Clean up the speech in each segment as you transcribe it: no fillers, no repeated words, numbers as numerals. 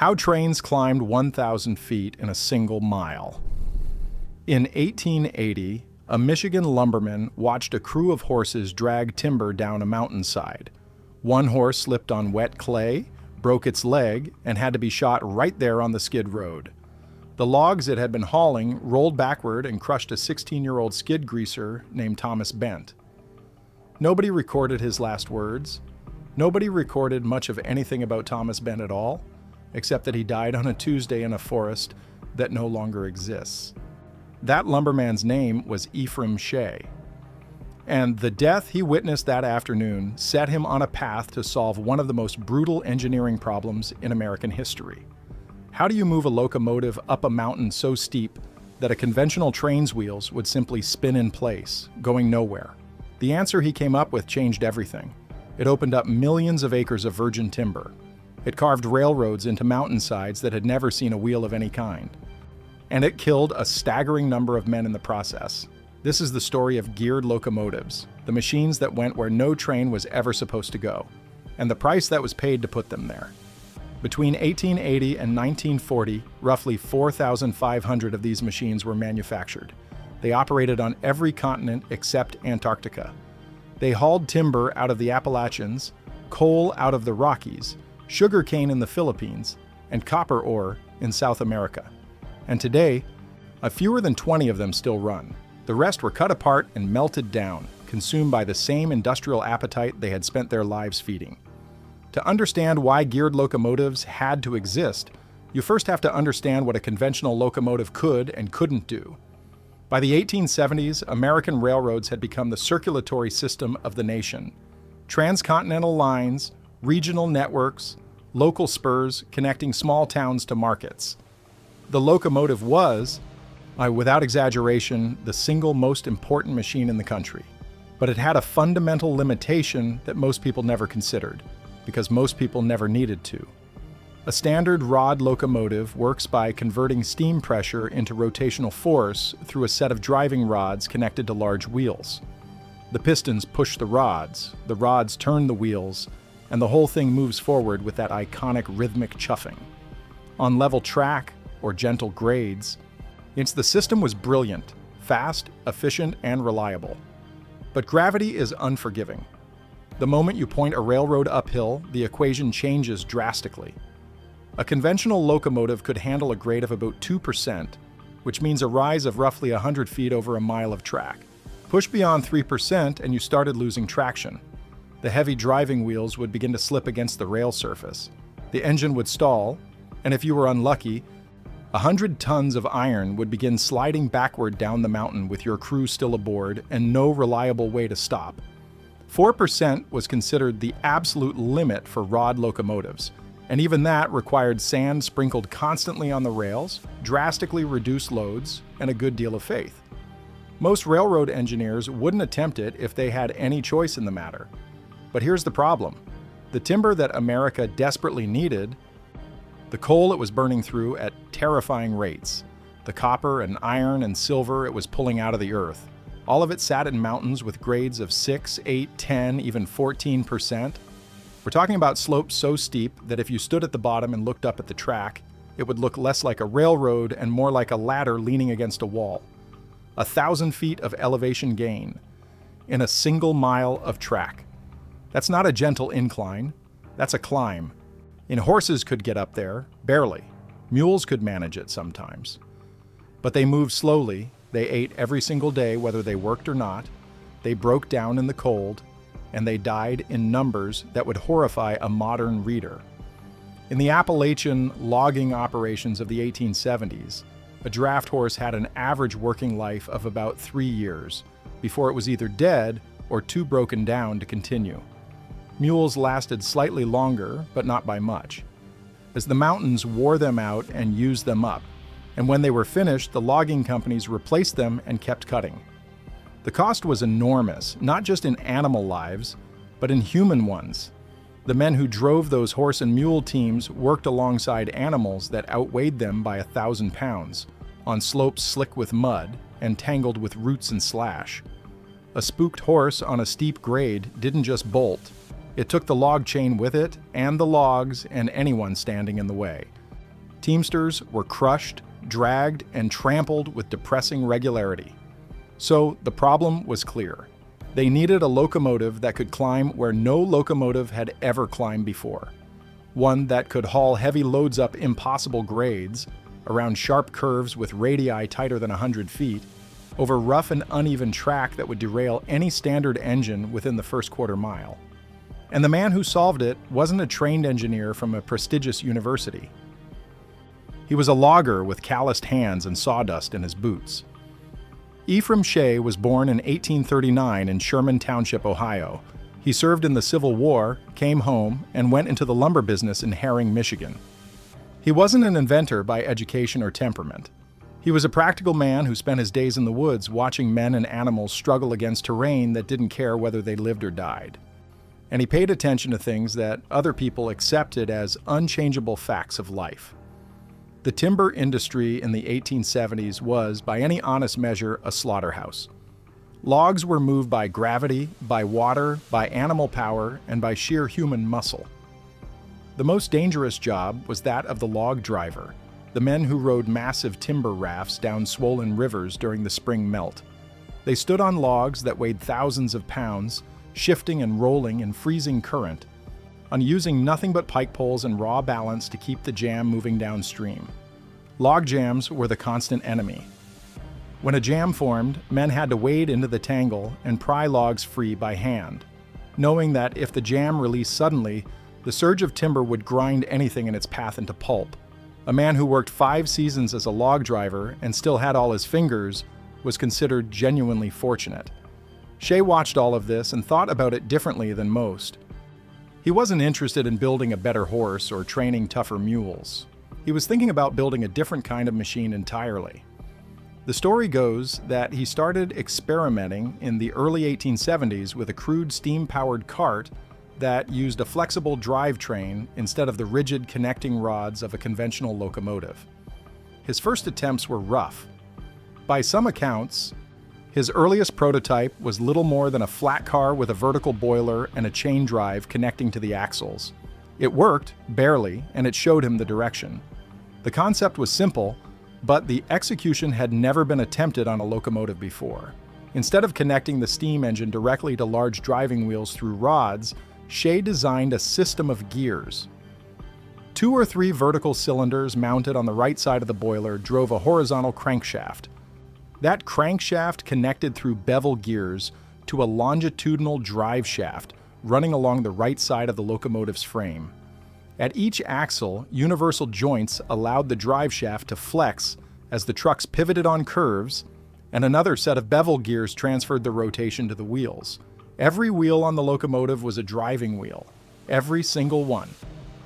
How trains climbed 1,000 feet in a single mile. In 1880, a Michigan lumberman watched a crew of horses drag timber down a mountainside. One horse slipped on wet clay, broke its leg, and had to be shot right there on the skid road. The logs it had been hauling rolled backward and crushed a 16-year-old skid greaser named Thomas Bent. Nobody recorded his last words. Nobody recorded much of anything about Thomas Bent at all, except that he died on a Tuesday in a forest that no longer exists. That lumberman's name was Ephraim Shay. And the death he witnessed that afternoon set him on a path to solve one of the most brutal engineering problems in American history. How do you move a locomotive up a mountain so steep that a conventional train's wheels would simply spin in place, going nowhere? The answer he came up with changed everything. It opened up millions of acres of virgin timber. It carved railroads into mountainsides that had never seen a wheel of any kind. And it killed a staggering number of men in the process. This is the story of geared locomotives, the machines that went where no train was ever supposed to go, and the price that was paid to put them there. Between 1880 and 1940, roughly 4,500 of these machines were manufactured. They operated on every continent except Antarctica. They hauled timber out of the Appalachians, coal out of the Rockies, sugarcane in the Philippines, and copper ore in South America. And today, fewer than 20 of them still run. The rest were cut apart and melted down, consumed by the same industrial appetite they had spent their lives feeding. To understand why geared locomotives had to exist, you first have to understand what a conventional locomotive could and couldn't do. By the 1870s, American railroads had become the circulatory system of the nation. Transcontinental lines, regional networks, local spurs connecting small towns to markets. The locomotive was, without exaggeration, the single most important machine in the country. But it had a fundamental limitation that most people never considered, because most people never needed to. A standard rod locomotive works by converting steam pressure into rotational force through a set of driving rods connected to large wheels. The pistons push the rods turn the wheels, and the whole thing moves forward with that iconic rhythmic chuffing. On level track, or gentle grades, the system was brilliant, fast, efficient, and reliable. But gravity is unforgiving. The moment you point a railroad uphill, the equation changes drastically. A conventional locomotive could handle a grade of about 2%, which means a rise of roughly 100 feet over a mile of track. Push beyond 3% and you started losing traction. The heavy driving wheels would begin to slip against the rail surface. The engine would stall, and if you were unlucky, 100 tons of iron would begin sliding backward down the mountain with your crew still aboard and no reliable way to stop. 4% was considered the absolute limit for rod locomotives, and even that required sand sprinkled constantly on the rails, drastically reduced loads, and a good deal of faith. Most railroad engineers wouldn't attempt it if they had any choice in the matter. But here's the problem. The timber that America desperately needed, the coal it was burning through at terrifying rates, the copper and iron and silver it was pulling out of the earth, all of it sat in mountains with grades of 6, 8, 10, even 14%. We're talking about slopes so steep that if you stood at the bottom and looked up at the track, it would look less like a railroad and more like a ladder leaning against a wall. 1,000 feet of elevation gain in a single mile of track. That's not a gentle incline, that's a climb. And horses could get up there, barely. Mules could manage it sometimes. But they moved slowly, they ate every single day whether they worked or not, they broke down in the cold, and they died in numbers that would horrify a modern reader. In the Appalachian logging operations of the 1870s, a draft horse had an average working life of about 3 years before it was either dead or too broken down to continue. Mules lasted slightly longer, but not by much, as the mountains wore them out and used them up, and when they were finished, the logging companies replaced them and kept cutting. The cost was enormous, not just in animal lives, but in human ones. The men who drove those horse and mule teams worked alongside animals that outweighed them by 1,000 pounds, on slopes slick with mud and tangled with roots and slash. A spooked horse on a steep grade didn't just bolt. It took the log chain with it, and the logs, and anyone standing in the way. Teamsters were crushed, dragged, and trampled with depressing regularity. So the problem was clear. They needed a locomotive that could climb where no locomotive had ever climbed before. One that could haul heavy loads up impossible grades, around sharp curves with radii tighter than 100 feet, over rough and uneven track that would derail any standard engine within the first quarter mile. And the man who solved it wasn't a trained engineer from a prestigious university. He was a logger with calloused hands and sawdust in his boots. Ephraim Shay was born in 1839 in Sherman Township, Ohio. He served in the Civil War, came home, and went into the lumber business in Herring, Michigan. He wasn't an inventor by education or temperament. He was a practical man who spent his days in the woods watching men and animals struggle against terrain that didn't care whether they lived or died. And he paid attention to things that other people accepted as unchangeable facts of life. The timber industry in the 1870s was, by any honest measure, a slaughterhouse. Logs were moved by gravity, by water, by animal power, and by sheer human muscle. The most dangerous job was that of the log driver, the men who rode massive timber rafts down swollen rivers during the spring melt. They stood on logs that weighed thousands of pounds, shifting and rolling in freezing current, on using nothing but pike poles and raw balance to keep the jam moving downstream. Log jams were the constant enemy. When a jam formed, men had to wade into the tangle and pry logs free by hand, knowing that if the jam released suddenly, the surge of timber would grind anything in its path into pulp. A man who worked 5 seasons as a log driver and still had all his fingers was considered genuinely fortunate. Shay watched all of this and thought about it differently than most. He wasn't interested in building a better horse or training tougher mules. He was thinking about building a different kind of machine entirely. The story goes that he started experimenting in the early 1870s with a crude steam-powered cart that used a flexible drivetrain instead of the rigid connecting rods of a conventional locomotive. His first attempts were rough. By some accounts, his earliest prototype was little more than a flat car with a vertical boiler and a chain drive connecting to the axles. It worked, barely, and it showed him the direction. The concept was simple, but the execution had never been attempted on a locomotive before. Instead of connecting the steam engine directly to large driving wheels through rods, Shay designed a system of gears. 2 or 3 vertical cylinders mounted on the right side of the boiler drove a horizontal crankshaft. That crankshaft connected through bevel gears to a longitudinal drive shaft running along the right side of the locomotive's frame. At each axle, universal joints allowed the drive shaft to flex as the trucks pivoted on curves, and another set of bevel gears transferred the rotation to the wheels. Every wheel on the locomotive was a driving wheel. Every single one.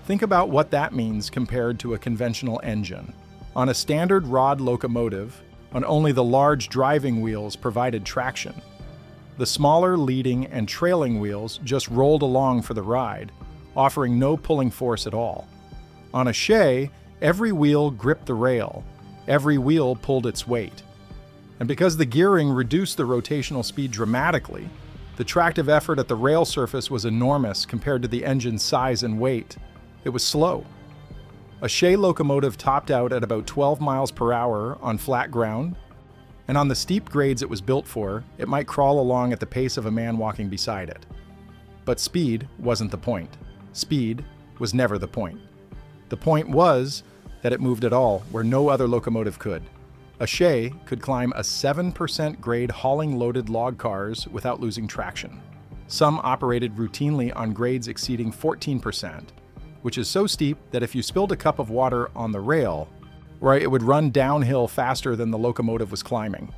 Think about what that means compared to a conventional engine. On a standard rod locomotive, on only the large driving wheels provided traction. The smaller leading and trailing wheels just rolled along for the ride, offering no pulling force at all. On a Shay, every wheel gripped the rail. Every wheel pulled its weight. And because the gearing reduced the rotational speed dramatically, the tractive effort at the rail surface was enormous compared to the engine's size and weight. It was slow. A Shay locomotive topped out at about 12 miles per hour on flat ground, and on the steep grades it was built for, it might crawl along at the pace of a man walking beside it. But speed wasn't the point. Speed was never the point. The point was that it moved at all where no other locomotive could. A Shay could climb a 7% grade hauling loaded log cars without losing traction. Some operated routinely on grades exceeding 14%, which is so steep that if you spilled a cup of water on the rail, it would run downhill faster than the locomotive was climbing.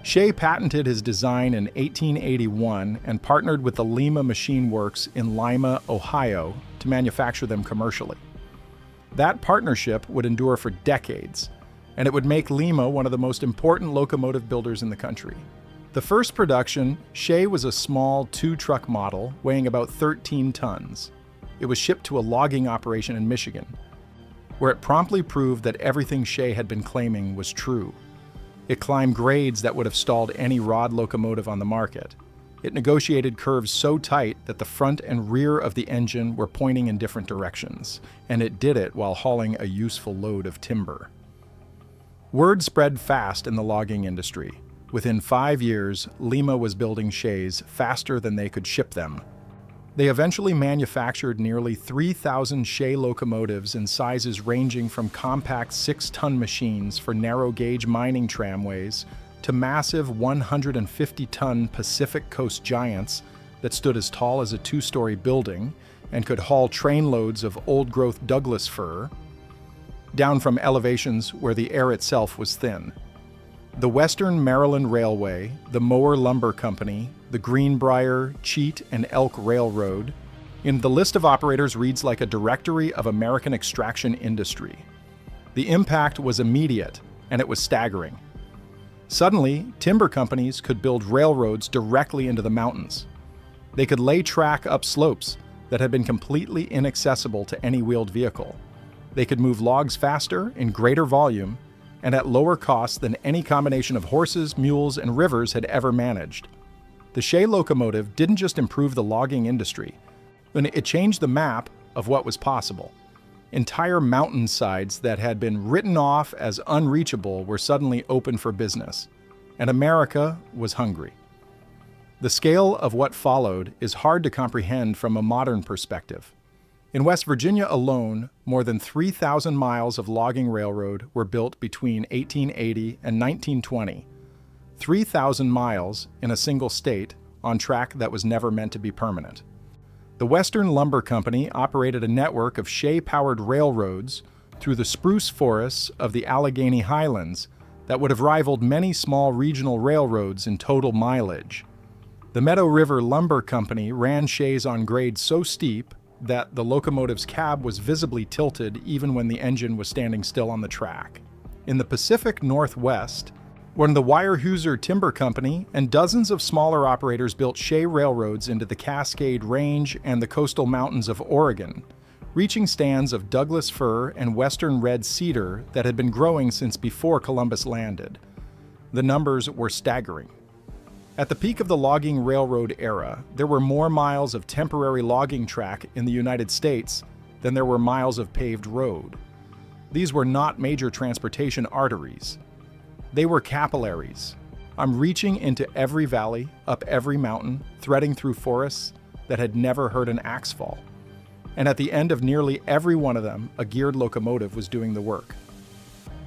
Shay patented his design in 1881 and partnered with the Lima Machine Works in Lima, Ohio, to manufacture them commercially. That partnership would endure for decades, and it would make Lima one of the most important locomotive builders in the country. The first production, Shay was a small 2-truck model weighing about 13 tons. It was shipped to a logging operation in Michigan, where it promptly proved that everything Shay had been claiming was true. It climbed grades that would have stalled any rod locomotive on the market. It negotiated curves so tight that the front and rear of the engine were pointing in different directions, and it did it while hauling a useful load of timber. Word spread fast in the logging industry. Within 5 years, Lima was building shays faster than they could ship them. They eventually manufactured nearly 3,000 Shay locomotives in sizes ranging from compact 6-ton machines for narrow-gauge mining tramways to massive 150-ton Pacific Coast giants that stood as tall as a 2-story building and could haul trainloads of old-growth Douglas fir down from elevations where the air itself was thin. The Western Maryland Railway, the Mower Lumber Company, the Greenbrier, Cheat, and Elk Railroad, and the list of operators reads like a directory of American extraction industry. The impact was immediate, and it was staggering. Suddenly, timber companies could build railroads directly into the mountains. They could lay track up slopes that had been completely inaccessible to any wheeled vehicle. They could move logs faster, in greater volume, and at lower cost than any combination of horses, mules, and rivers had ever managed. The Shay locomotive didn't just improve the logging industry, it changed the map of what was possible. Entire mountainsides that had been written off as unreachable were suddenly open for business, and America was hungry. The scale of what followed is hard to comprehend from a modern perspective. In West Virginia alone, more than 3,000 miles of logging railroad were built between 1880 and 1920. 3,000 miles in a single state on track that was never meant to be permanent. The Western Lumber Company operated a network of Shay-powered railroads through the spruce forests of the Allegheny Highlands that would have rivaled many small regional railroads in total mileage. The Meadow River Lumber Company ran shays on grades so steep that the locomotive's cab was visibly tilted even when the engine was standing still on the track. In the Pacific Northwest, when the Weyerhaeuser Timber Company and dozens of smaller operators built Shay railroads into the Cascade Range and the coastal mountains of Oregon, reaching stands of Douglas fir and western red cedar that had been growing since before Columbus landed. The numbers were staggering. At the peak of the logging railroad era, there were more miles of temporary logging track in the United States than there were miles of paved road. These were not major transportation arteries. They were capillaries. I'm reaching into every valley, up every mountain, threading through forests that had never heard an axe fall. And at the end of nearly every one of them, a geared locomotive was doing the work.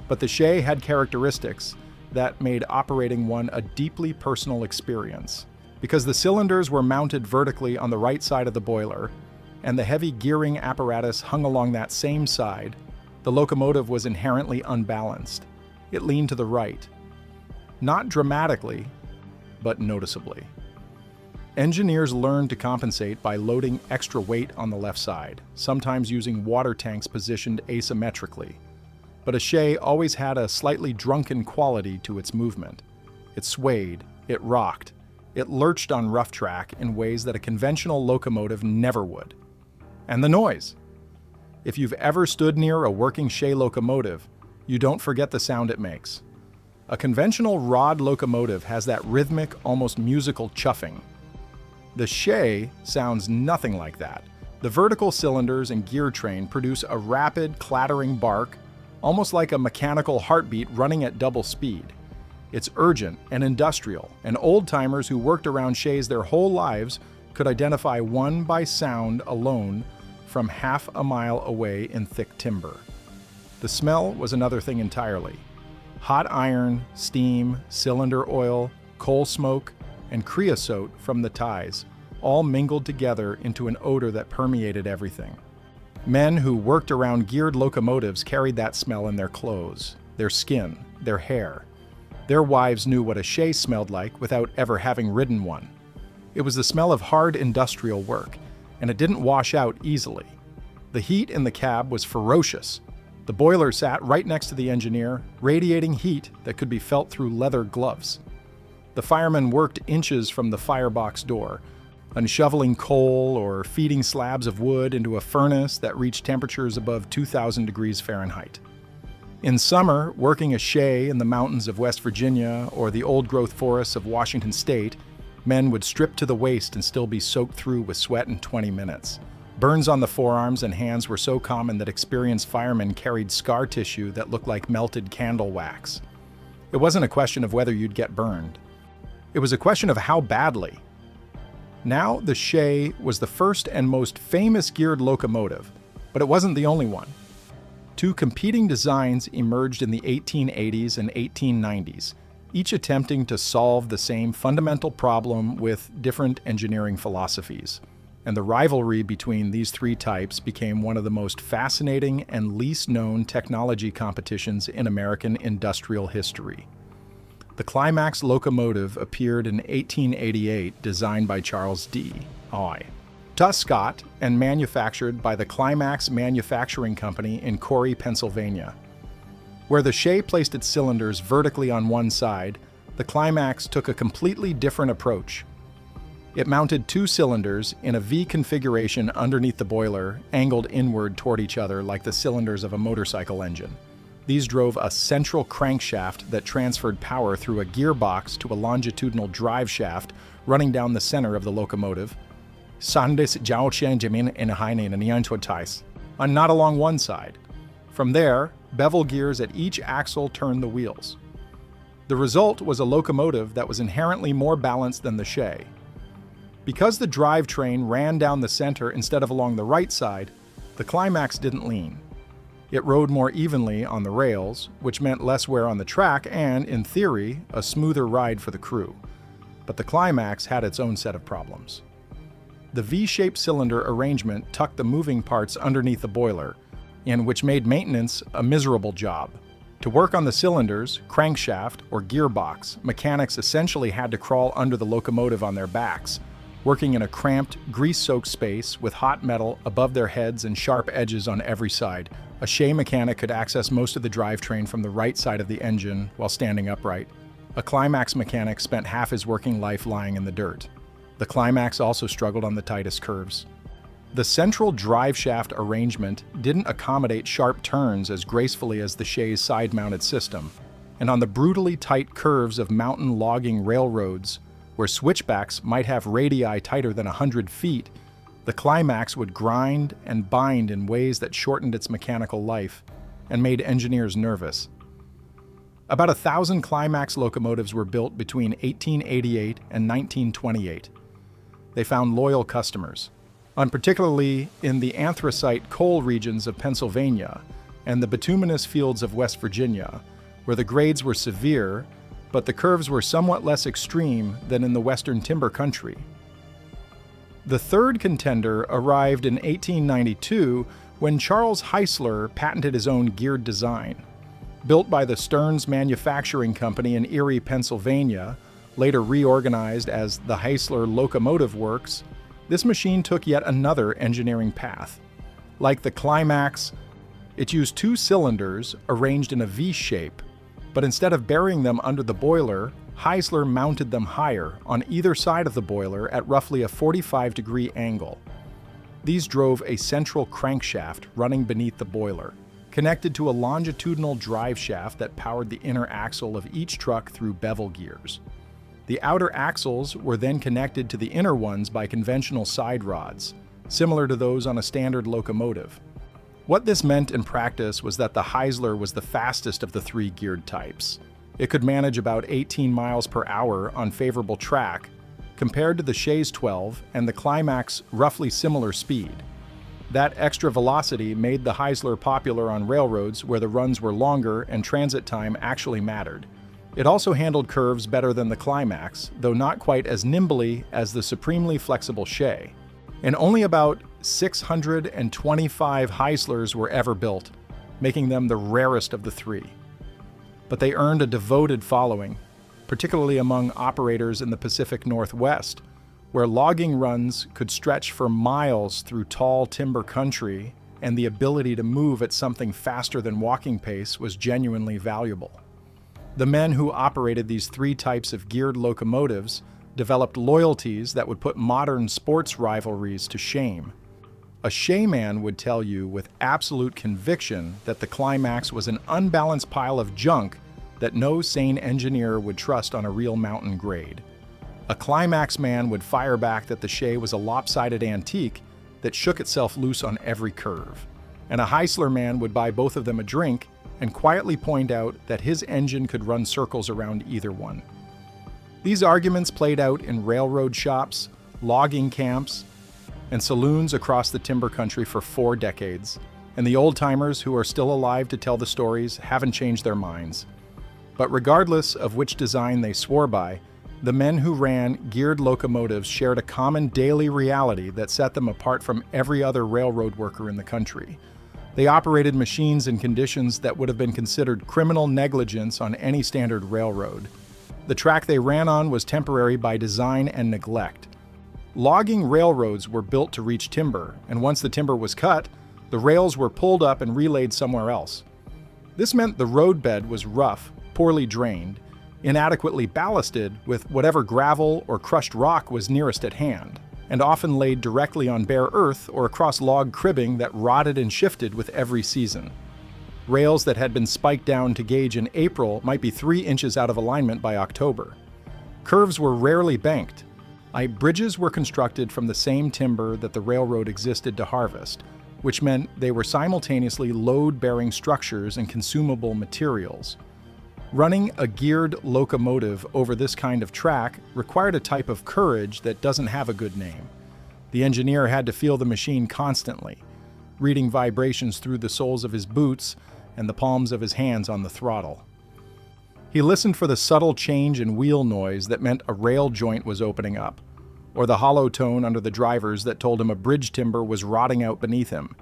But the Shay had characteristics that made operating one a deeply personal experience. Because the cylinders were mounted vertically on the right side of the boiler, and the heavy gearing apparatus hung along that same side, the locomotive was inherently unbalanced. It leaned to the right. Not dramatically, but noticeably. Engineers learned to compensate by loading extra weight on the left side, sometimes using water tanks positioned asymmetrically. But a Shay always had a slightly drunken quality to its movement. It swayed, it rocked, it lurched on rough track in ways that a conventional locomotive never would. And the noise. If you've ever stood near a working Shay locomotive, you don't forget the sound it makes. A conventional rod locomotive has that rhythmic, almost musical chuffing. The Shay sounds nothing like that. The vertical cylinders and gear train produce a rapid, clattering bark, almost like a mechanical heartbeat running at double speed. It's urgent and industrial, and old-timers who worked around Shays their whole lives could identify one by sound alone from half a mile away in thick timber. The smell was another thing entirely. Hot iron, steam, cylinder oil, coal smoke, and creosote from the ties, all mingled together into an odor that permeated everything. Men who worked around geared locomotives carried that smell in their clothes, their skin, their hair. Their wives knew what a Shay smelled like without ever having ridden one. It was the smell of hard industrial work, and it didn't wash out easily. The heat in the cab was ferocious. The boiler sat right next to the engineer, radiating heat that could be felt through leather gloves. The firemen worked inches from the firebox door, unshoveling coal or feeding slabs of wood into a furnace that reached temperatures above 2,000 degrees Fahrenheit. In summer, working a Shay in the mountains of West Virginia or the old-growth forests of Washington State Men would strip to the waist and still be soaked through with sweat in 20 minutes. Burns on the forearms and hands were so common that experienced firemen carried scar tissue that looked like melted candle wax. It wasn't a question of whether you'd get burned. It was a question of how badly. Now, the Shay was the first and most famous geared locomotive, but it wasn't the only one. Two competing designs emerged in the 1880s and 1890s, each attempting to solve the same fundamental problem with different engineering philosophies. And the rivalry between these three types became one of the most fascinating and least known technology competitions in American industrial history. The Climax locomotive appeared in 1888, designed by Charles D. Scott and manufactured by the Climax Manufacturing Company in Corry, Pennsylvania. Where the Shay placed its cylinders vertically on one side, the Climax took a completely different approach. It mounted two cylinders in a V configuration underneath the boiler, angled inward toward each other like the cylinders of a motorcycle engine. These drove a central crankshaft that transferred power through a gearbox to a longitudinal drive shaft running down the center of the locomotive, on not along one side. From there, bevel gears at each axle turned the wheels. The result was a locomotive that was inherently more balanced than the Shay. Because the drivetrain ran down the center instead of along the right side, the Climax didn't lean. It rode more evenly on the rails, which meant less wear on the track and, in theory, a smoother ride for the crew. But the Climax had its own set of problems. The V-shaped cylinder arrangement tucked the moving parts underneath the boiler, which made maintenance a miserable job. To work on the cylinders, crankshaft, or gearbox, mechanics essentially had to crawl under the locomotive on their backs, working in a cramped, grease-soaked space with hot metal above their heads and sharp edges on every side. A Shay mechanic could access most of the drivetrain from the right side of the engine while standing upright. A Climax mechanic spent half his working life lying in the dirt. The Climax also struggled on the tightest curves. The central driveshaft arrangement didn't accommodate sharp turns as gracefully as the Shay's side-mounted system, and on the brutally tight curves of mountain logging railroads, where switchbacks might have radii tighter than 100 feet, the Climax would grind and bind in ways that shortened its mechanical life and made engineers nervous. About 1,000 Climax locomotives were built between 1888 and 1928. They found loyal customers, particularly in the anthracite coal regions of Pennsylvania and the bituminous fields of West Virginia, where the grades were severe, but the curves were somewhat less extreme than in the western timber country. The third contender arrived in 1892 when Charles Heisler patented his own geared design. Built by the Stearns Manufacturing Company in Erie, Pennsylvania, later reorganized as the Heisler Locomotive Works, this machine took yet another engineering path. Like the Climax, it used two cylinders arranged in a V shape, but instead of burying them under the boiler, Heisler mounted them higher on either side of the boiler at roughly a 45-degree angle. These drove a central crankshaft running beneath the boiler, connected to a longitudinal drive shaft that powered the inner axle of each truck through bevel gears. The outer axles were then connected to the inner ones by conventional side rods, similar to those on a standard locomotive. What this meant in practice was that the Heisler was the fastest of the three geared types. It could manage about 18 miles per hour on favorable track, compared to the Shay's 12 and the Climax roughly similar speed. That extra velocity made the Heisler popular on railroads where the runs were longer and transit time actually mattered. It also handled curves better than the Climax, though not quite as nimbly as the supremely flexible Shay. And only about 625 Heislers were ever built, making them the rarest of the three. But they earned a devoted following, particularly among operators in the Pacific Northwest, where logging runs could stretch for miles through tall timber country, and the ability to move at something faster than walking pace was genuinely valuable. The men who operated these three types of geared locomotives developed loyalties that would put modern sports rivalries to shame. A Shay man would tell you with absolute conviction that the Climax was an unbalanced pile of junk that no sane engineer would trust on a real mountain grade. A climax man would fire back that the Shay was a lopsided antique that shook itself loose on every curve. And a Heisler man would buy both of them a drink and quietly point out that his engine could run circles around either one. These arguments played out in railroad shops, logging camps, and saloons across the timber country for 4 decades, and the old-timers who are still alive to tell the stories haven't changed their minds. But regardless of which design they swore by, the men who ran geared locomotives shared a common daily reality that set them apart from every other railroad worker in the country. They operated machines in conditions that would have been considered criminal negligence on any standard railroad. The track they ran on was temporary by design and neglect. Logging railroads were built to reach timber, and once the timber was cut, the rails were pulled up and relayed somewhere else. This meant the roadbed was rough, poorly drained, inadequately ballasted with whatever gravel or crushed rock was nearest at hand, and often laid directly on bare earth or across log cribbing that rotted and shifted with every season. Rails that had been spiked down to gauge in April might be 3 inches out of alignment by October. Curves were rarely banked. Bridges were constructed from the same timber that the railroad existed to harvest, which meant they were simultaneously load-bearing structures and consumable materials. Running a geared locomotive over this kind of track required a type of courage that doesn't have a good name. The engineer had to feel the machine constantly, reading vibrations through the soles of his boots and the palms of his hands on the throttle. He listened for the subtle change in wheel noise that meant a rail joint was opening up, or the hollow tone under the drivers that told him a bridge timber was rotting out beneath him.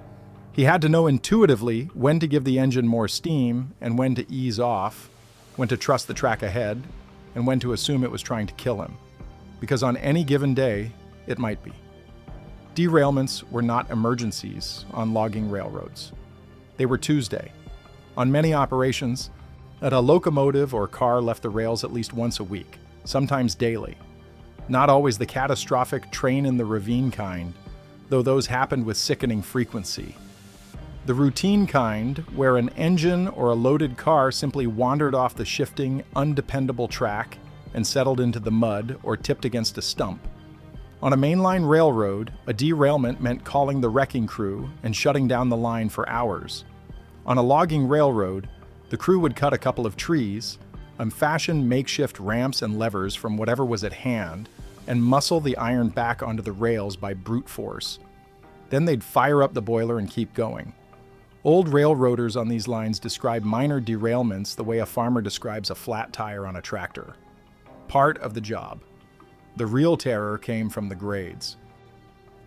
He had to know intuitively when to give the engine more steam and when to ease off, when to trust the track ahead, and when to assume it was trying to kill him. Because on any given day, it might be. Derailments were not emergencies on logging railroads. They were Tuesday. On many operations, a locomotive or car left the rails at least once a week, sometimes daily. Not always the catastrophic train in the ravine kind, though those happened with sickening frequency. The routine kind, where an engine or a loaded car simply wandered off the shifting, undependable track and settled into the mud or tipped against a stump. On a mainline railroad, a derailment meant calling the wrecking crew and shutting down the line for hours. On a logging railroad, the crew would cut a couple of trees, fashion makeshift ramps and levers from whatever was at hand, and muscle the iron back onto the rails by brute force. Then they'd fire up the boiler and keep going. Old railroaders on these lines describe minor derailments the way a farmer describes a flat tire on a tractor. Part of the job. The real terror came from the grades.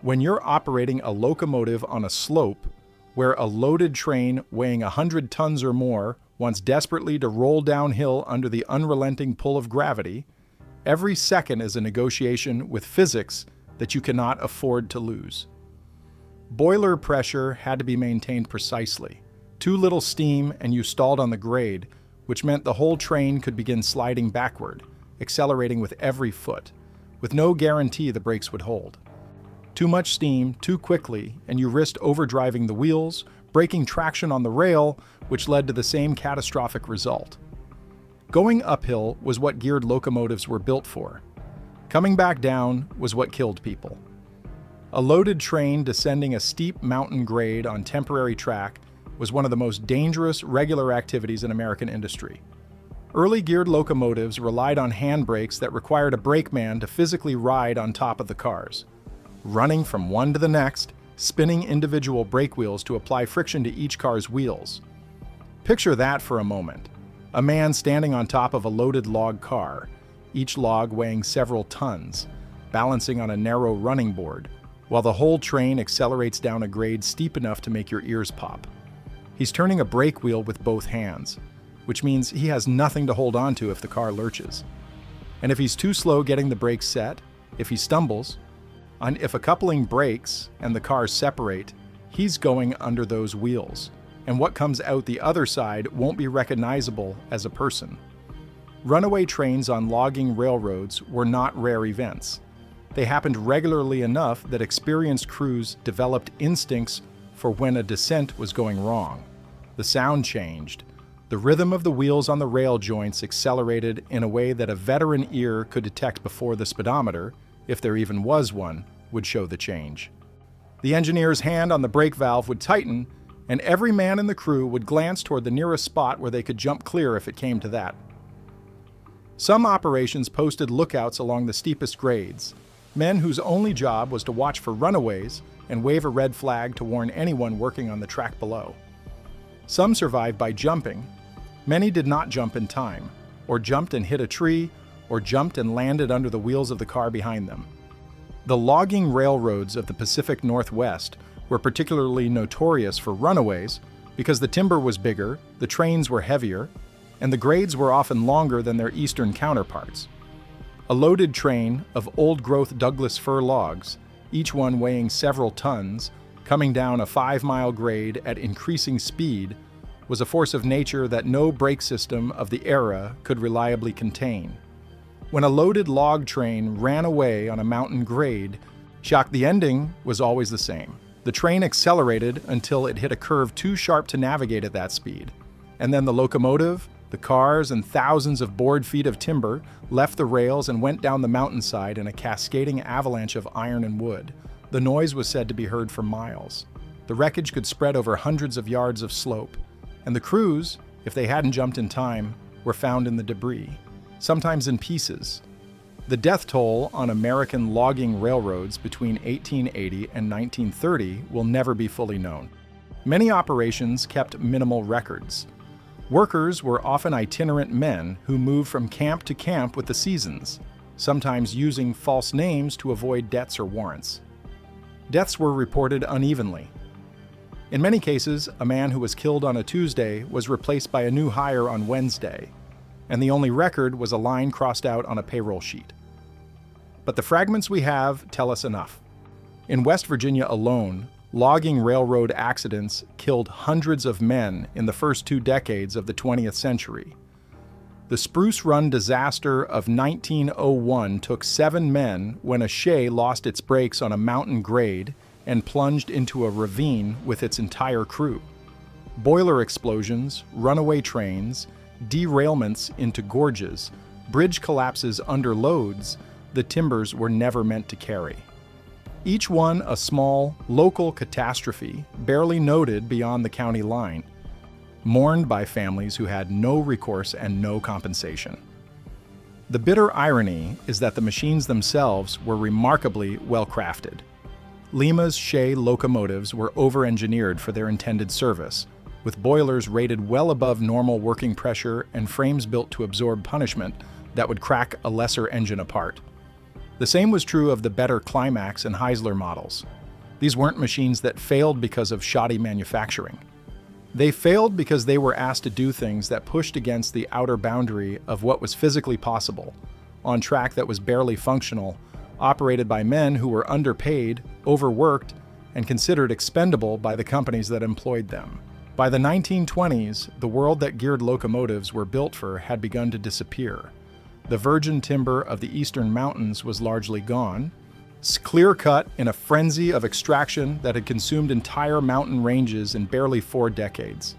When you're operating a locomotive on a slope, where a loaded train weighing 100 tons or more wants desperately to roll downhill under the unrelenting pull of gravity, every second is a negotiation with physics that you cannot afford to lose. Boiler pressure had to be maintained precisely. Too little steam and you stalled on the grade, which meant the whole train could begin sliding backward, accelerating with every foot, with no guarantee the brakes would hold. Too much steam, too quickly, and you risked overdriving the wheels, breaking traction on the rail, which led to the same catastrophic result. Going uphill was what geared locomotives were built for. Coming back down was what killed people. A loaded train descending a steep mountain grade on temporary track was one of the most dangerous regular activities in American industry. Early geared locomotives relied on handbrakes that required a brakeman to physically ride on top of the cars, running from one to the next, spinning individual brake wheels to apply friction to each car's wheels. Picture that for a moment. A man standing on top of a loaded log car, each log weighing several tons, balancing on a narrow running board, while the whole train accelerates down a grade steep enough to make your ears pop. He's turning a brake wheel with both hands, which means he has nothing to hold on to if the car lurches. And if he's too slow getting the brakes set, if he stumbles, and if a coupling breaks and the cars separate, he's going under those wheels, and what comes out the other side won't be recognizable as a person. Runaway trains on logging railroads were not rare events. They happened regularly enough that experienced crews developed instincts for when a descent was going wrong. The sound changed. The rhythm of the wheels on the rail joints accelerated in a way that a veteran ear could detect before the speedometer, if there even was one, would show the change. The engineer's hand on the brake valve would tighten, and every man in the crew would glance toward the nearest spot where they could jump clear if it came to that. Some operations posted lookouts along the steepest grades, men whose only job was to watch for runaways and wave a red flag to warn anyone working on the track below. Some survived by jumping. Many did not jump in time, or jumped and hit a tree, or jumped and landed under the wheels of the car behind them. The logging railroads of the Pacific Northwest were particularly notorious for runaways because the timber was bigger, the trains were heavier, and the grades were often longer than their eastern counterparts. A loaded train of old-growth Douglas fir logs, each one weighing several tons, coming down a 5-mile grade at increasing speed, was a force of nature that no brake system of the era could reliably contain. When a loaded log train ran away on a mountain grade, the ending was always the same. The train accelerated until it hit a curve too sharp to navigate at that speed, and then the locomotive, the cars, and thousands of board feet of timber left the rails and went down the mountainside in a cascading avalanche of iron and wood. The noise was said to be heard for miles. The wreckage could spread over hundreds of yards of slope, and the crews, if they hadn't jumped in time, were found in the debris, sometimes in pieces. The death toll on American logging railroads between 1880 and 1930 will never be fully known. Many operations kept minimal records. Workers were often itinerant men who moved from camp to camp with the seasons, sometimes using false names to avoid debts or warrants. Deaths were reported unevenly. In many cases, a man who was killed on a Tuesday was replaced by a new hire on Wednesday, and the only record was a line crossed out on a payroll sheet. But the fragments we have tell us enough. In West Virginia alone, logging railroad accidents killed hundreds of men in the first 2 decades of the 20th century. The Spruce Run disaster of 1901 took 7 men when a Shay lost its brakes on a mountain grade and plunged into a ravine with its entire crew. Boiler explosions, runaway trains, derailments into gorges, bridge collapses under loads the timbers were never meant to carry. Each one a small, local catastrophe, barely noted beyond the county line, mourned by families who had no recourse and no compensation. The bitter irony is that the machines themselves were remarkably well-crafted. Lima's Shay locomotives were over-engineered for their intended service, with boilers rated well above normal working pressure and frames built to absorb punishment that would crack a lesser engine apart. The same was true of the better Climax and Heisler models. These weren't machines that failed because of shoddy manufacturing. They failed because they were asked to do things that pushed against the outer boundary of what was physically possible, on track that was barely functional, operated by men who were underpaid, overworked, and considered expendable by the companies that employed them. By the 1920s, the world that geared locomotives were built for had begun to disappear. The virgin timber of the eastern mountains was largely gone, clear-cut in a frenzy of extraction that had consumed entire mountain ranges in barely 4 decades.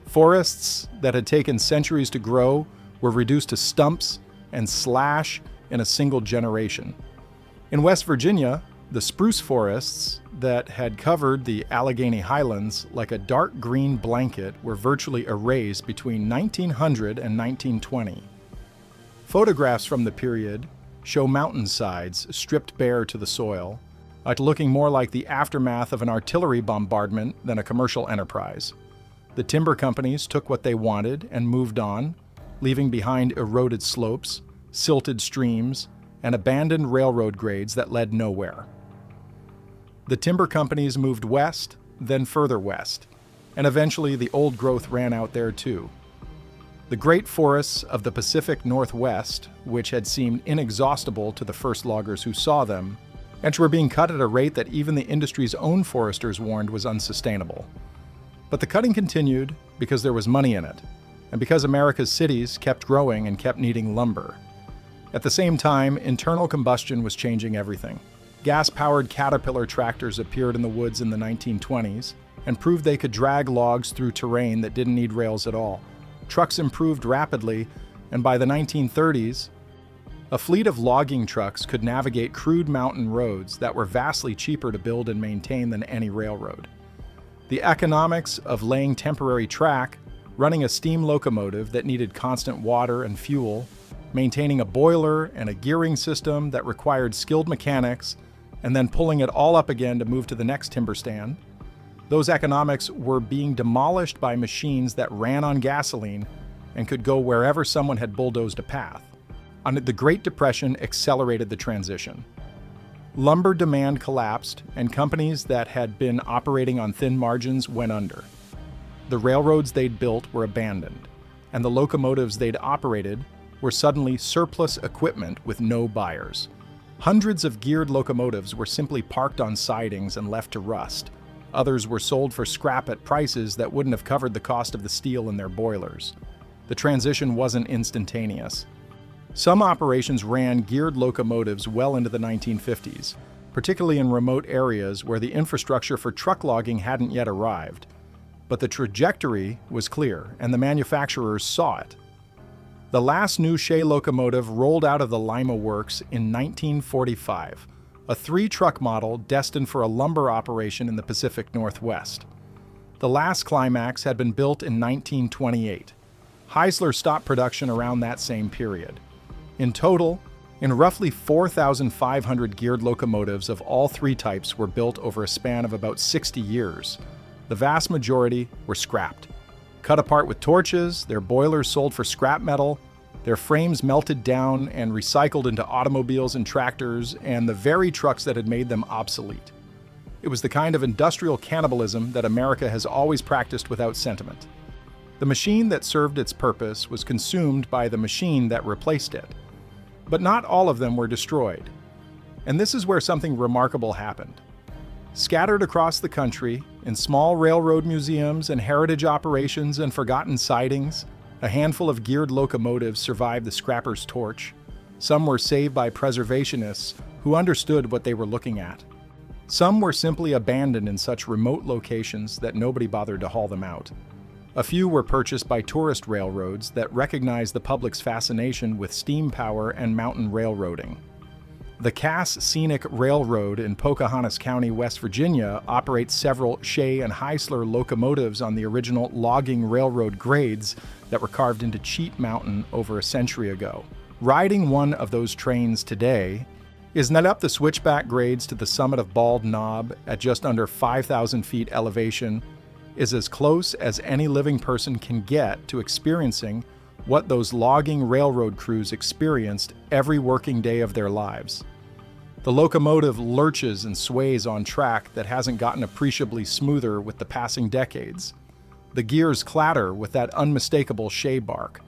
Forests that had taken centuries to grow were reduced to stumps and slash in a single generation. In West Virginia, the spruce forests that had covered the Allegheny Highlands like a dark green blanket were virtually erased between 1900 and 1920. Photographs from the period show mountainsides stripped bare to the soil, looking more like the aftermath of an artillery bombardment than a commercial enterprise. The timber companies took what they wanted and moved on, leaving behind eroded slopes, silted streams, and abandoned railroad grades that led nowhere. The timber companies moved west, then further west, and eventually the old growth ran out there too. The great forests of the Pacific Northwest, which had seemed inexhaustible to the first loggers who saw them, and were being cut at a rate that even the industry's own foresters warned was unsustainable. But the cutting continued because there was money in it, and because America's cities kept growing and kept needing lumber. At the same time, internal combustion was changing everything. Gas-powered Caterpillar tractors appeared in the woods in the 1920s and proved they could drag logs through terrain that didn't need rails at all. trucks improved rapidly, and by the 1930s, a fleet of logging trucks could navigate crude mountain roads that were vastly cheaper to build and maintain than any railroad. The economics of laying temporary track, running a steam locomotive that needed constant water and fuel, maintaining a boiler and a gearing system that required skilled mechanics, and then pulling it all up again to move to the next timber stand, those economics were being demolished by machines that ran on gasoline and could go wherever someone had bulldozed a path. The Great Depression accelerated the transition. Lumber demand collapsed, and companies that had been operating on thin margins went under. The railroads they'd built were abandoned, and the locomotives they'd operated were suddenly surplus equipment with no buyers. Hundreds of geared locomotives were simply parked on sidings and left to rust. Others were sold for scrap at prices that wouldn't have covered the cost of the steel in their boilers. The transition wasn't instantaneous. Some operations ran geared locomotives well into the 1950s, particularly in remote areas where the infrastructure for truck logging hadn't yet arrived. But the trajectory was clear, and the manufacturers saw it. The last new Shay locomotive rolled out of the Lima Works in 1945, a 3-truck model destined for a lumber operation in the Pacific Northwest. The last Climax had been built in 1928. Heisler stopped production around that same period. In total, roughly 4,500 geared locomotives of all 3 types were built over a span of about 60 years. The vast majority were scrapped. Cut apart with torches, their boilers sold for scrap metal, their frames melted down and recycled into automobiles and tractors and the very trucks that had made them obsolete. It was the kind of industrial cannibalism that America has always practiced without sentiment. The machine that served its purpose was consumed by the machine that replaced it. But not all of them were destroyed. And this is where something remarkable happened. Scattered across the country, in small railroad museums and heritage operations and forgotten sidings, a handful of geared locomotives survived the scrapper's torch. Some were saved by preservationists who understood what they were looking at. Some were simply abandoned in such remote locations that nobody bothered to haul them out. A few were purchased by tourist railroads that recognized the public's fascination with steam power and mountain railroading. The Cass Scenic Railroad in Pocahontas County, West Virginia, operates several Shay and Heisler locomotives on the original logging railroad grades that were carved into Cheat Mountain over a century ago. Riding one of those trains today is net up the switchback grades to the summit of Bald Knob at just under 5,000 feet elevation is as close as any living person can get to experiencing what those logging railroad crews experienced every working day of their lives. The locomotive lurches and sways on track that hasn't gotten appreciably smoother with the passing decades. The gears clatter with that unmistakable Shay bark.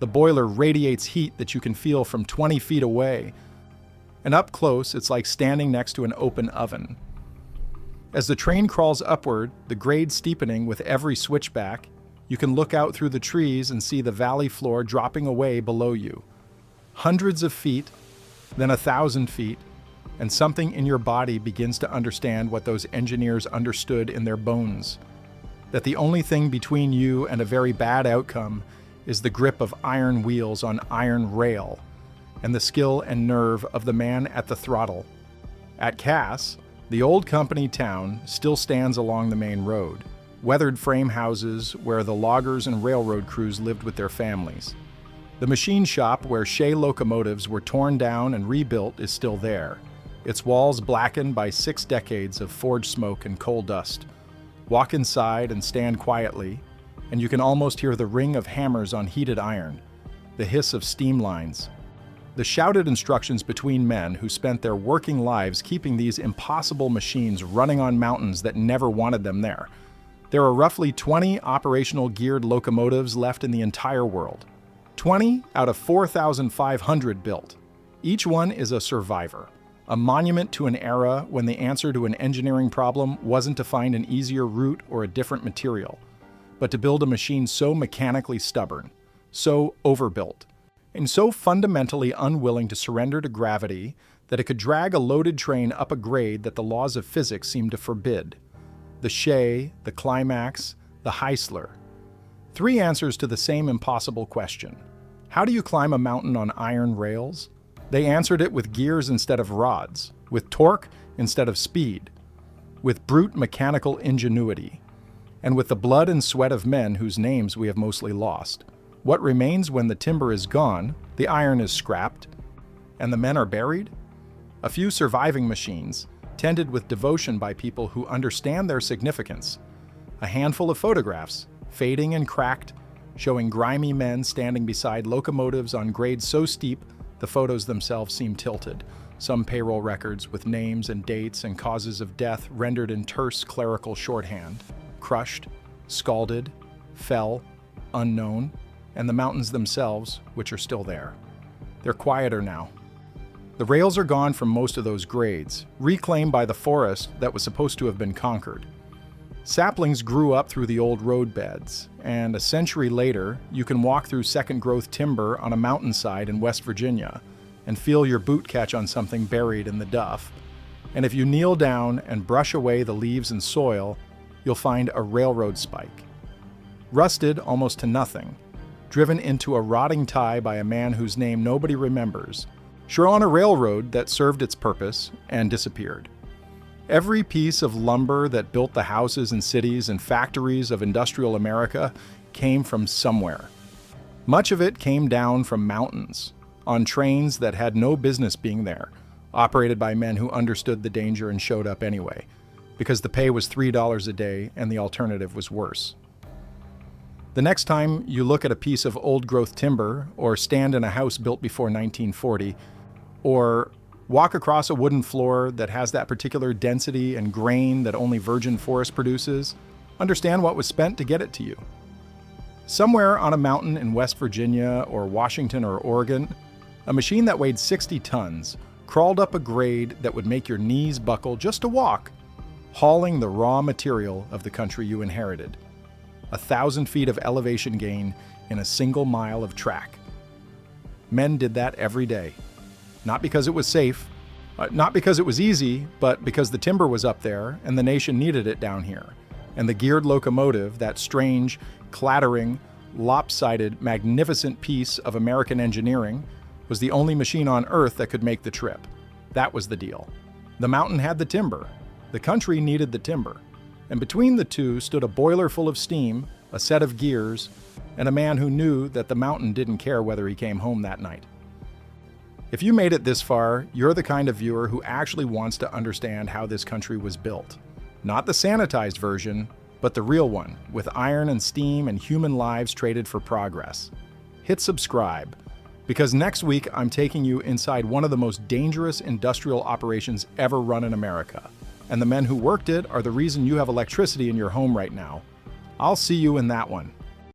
The boiler radiates heat that you can feel from 20 feet away. And up close, it's like standing next to an open oven. As the train crawls upward, the grade steepening with every switchback, you can look out through the trees and see the valley floor dropping away below you. Hundreds of feet, then 1,000 feet, and something in your body begins to understand what those engineers understood in their bones. That the only thing between you and a very bad outcome is the grip of iron wheels on iron rail, and the skill and nerve of the man at the throttle. At Cass, the old company town still stands along the main road, weathered frame houses where the loggers and railroad crews lived with their families. The machine shop where Shay locomotives were torn down and rebuilt is still there, its walls blackened by 6 decades of forge smoke and coal dust. Walk inside and stand quietly, and you can almost hear the ring of hammers on heated iron, the hiss of steam lines, the shouted instructions between men who spent their working lives keeping these impossible machines running on mountains that never wanted them there. There are roughly 20 operational geared locomotives left in the entire world. 20 out of 4,500 built. Each one is a survivor, a monument to an era when the answer to an engineering problem wasn't to find an easier route or a different material, but to build a machine so mechanically stubborn, so overbuilt, and so fundamentally unwilling to surrender to gravity that it could drag a loaded train up a grade that the laws of physics seemed to forbid. The Shay, the Climax, the Heisler. 3 answers to the same impossible question. How do you climb a mountain on iron rails? They answered it with gears instead of rods, with torque instead of speed, with brute mechanical ingenuity, and with the blood and sweat of men whose names we have mostly lost. What remains when the timber is gone, the iron is scrapped, and the men are buried? A few surviving machines, tended with devotion by people who understand their significance. A handful of photographs, fading and cracked, showing grimy men standing beside locomotives on grades so steep the photos themselves seem tilted. Some payroll records with names and dates and causes of death rendered in terse clerical shorthand. Crushed, scalded, fell, unknown, and the mountains themselves, which are still there. They're quieter now. The rails are gone from most of those grades, reclaimed by the forest that was supposed to have been conquered. Saplings grew up through the old road beds, and a century later, you can walk through second-growth timber on a mountainside in West Virginia and feel your boot catch on something buried in the duff. And if you kneel down and brush away the leaves and soil, you'll find a railroad spike. Rusted almost to nothing, driven into a rotting tie by a man whose name nobody remembers, sure on a railroad that served its purpose and disappeared. Every piece of lumber that built the houses and cities and factories of industrial America came from somewhere. Much of it came down from mountains, on trains that had no business being there, operated by men who understood the danger and showed up anyway, because the pay was $3 a day and the alternative was worse. The next time you look at a piece of old-growth timber, or stand in a house built before 1940, or walk across a wooden floor that has that particular density and grain that only virgin forest produces, understand what was spent to get it to you. Somewhere on a mountain in West Virginia or Washington or Oregon, a machine that weighed 60 tons crawled up a grade that would make your knees buckle just to walk, hauling the raw material of the country you inherited. 1,000 feet of elevation gain in a single mile of track. Men did that every day. Not because it was safe, not because it was easy, but because the timber was up there and the nation needed it down here. And the geared locomotive, that strange, clattering, lopsided, magnificent piece of American engineering, was the only machine on Earth that could make the trip. That was the deal. The mountain had the timber. The country needed the timber. And between the two stood a boiler full of steam, a set of gears, and a man who knew that the mountain didn't care whether he came home that night. If you made it this far, you're the kind of viewer who actually wants to understand how this country was built. Not the sanitized version, but the real one, with iron and steam and human lives traded for progress. Hit subscribe, because next week I'm taking you inside one of the most dangerous industrial operations ever run in America. And the men who worked it are the reason you have electricity in your home right now. I'll see you in that one.